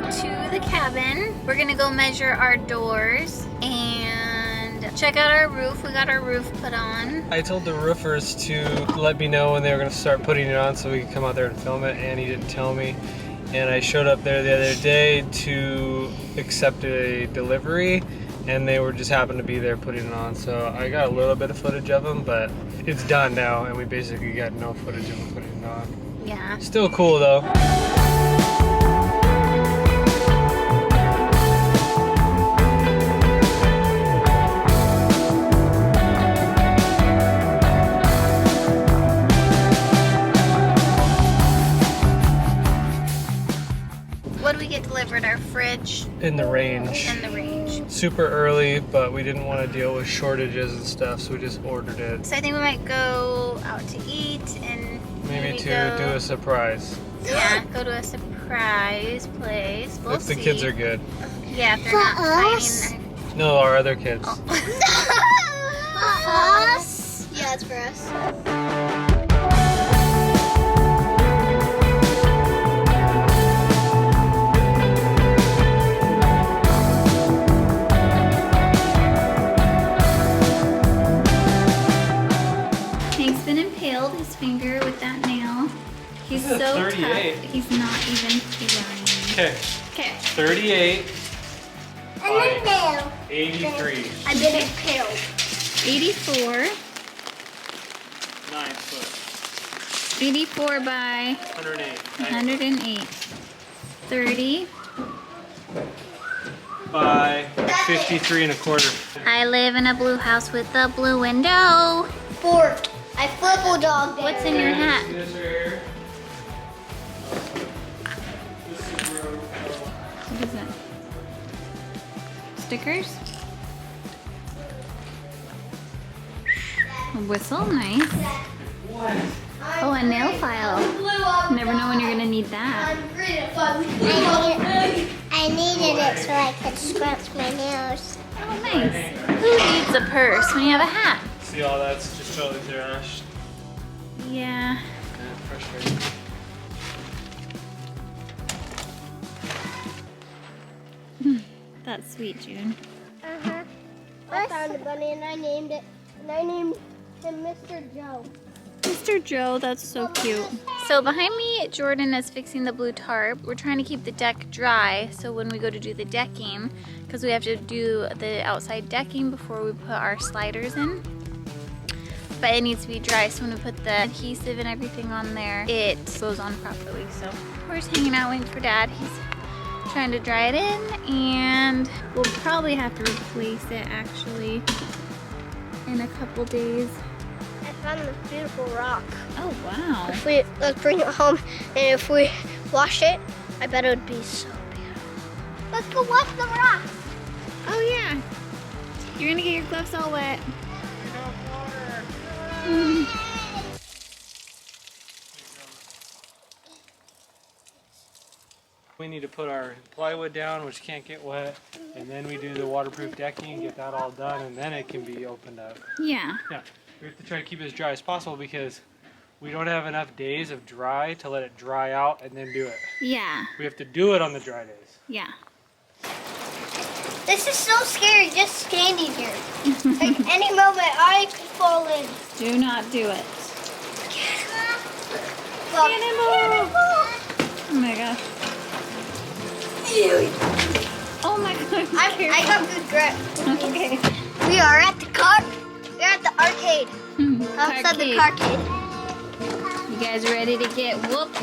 out to the cabin. We're gonna go measure our doors and check out our roof. We got our roof put on. I told the roofers to let me know when they were going to start putting it on so we could come out there and film it, and he didn't tell me. And I showed up there the other day to accept a delivery, and they were just happened to be there putting it on. So I got a little bit of footage of them, but it's done now, and we basically got no footage of them putting it on. Yeah. Still cool though. What do we get delivered? Our fridge In the range. and the range. Super early, but we didn't want to deal with shortages and stuff, so we just ordered it. So I think we might go out to eat and Maybe to go, do a surprise. Yeah, go to a surprise place. We'll If the see. kids are good. Yeah, if they're For not us? fighting. No, our other kids. Us? Yeah, it's for us. Hank's been impaled his finger with that nail. He's This is so 38. tough. He's not even trying. Okay, Okay. 38 And then nail. 83. I've been impaled. 84. 9 foot. 84 by 108. 108. 30. By 53 and a quarter. I live in a blue house with a blue window. Fork. I football dog there. What's in your hat? See this right here? This is where What is that? Stickers? A whistle, nice. What? Oh, a nail file. Never know when you're gonna need that. I needed it so I could scratch my nails. Oh, nice. Who needs a purse when you have a hat? See, all that's just totally trashed. Yeah. Yeah, frustrating. That's sweet, June. I found a bunny and I named it. And I named him Mr. Joe. Mr. Joe, that's so cute. So behind me, Jordan is fixing the blue tarp. We're trying to keep the deck dry, so when we go to do the decking, because we have to do the outside decking before we put our sliders in. But it needs to be dry, so when we put the adhesive and everything on there, it goes on properly. So we're just hanging out waiting for Dad. He's trying to dry it in, and we'll probably have to replace it actually in a couple days. I found this beautiful rock. Oh, wow. Let's bring it home, and if we wash it, I bet it would be so beautiful. Let's go wash the rock. Oh yeah. You're gonna get your gloves all wet. We need to put our plywood down, which can't get wet, and then we do the waterproof decking, get that all done, and then it can be opened up. Yeah. Yeah, we have to try to keep it as dry as possible because we don't have enough days of dry to let it dry out and then do it. Yeah. We have to do it on the dry days. Yeah. This is so scary just standing here. Like any moment I could fall in. Do not do it. Cannonball! Oh my gosh. Oh my god. I got good grip. Okay. We are at the arcade. Outside the Arcade. arcade. You guys ready to get whooped?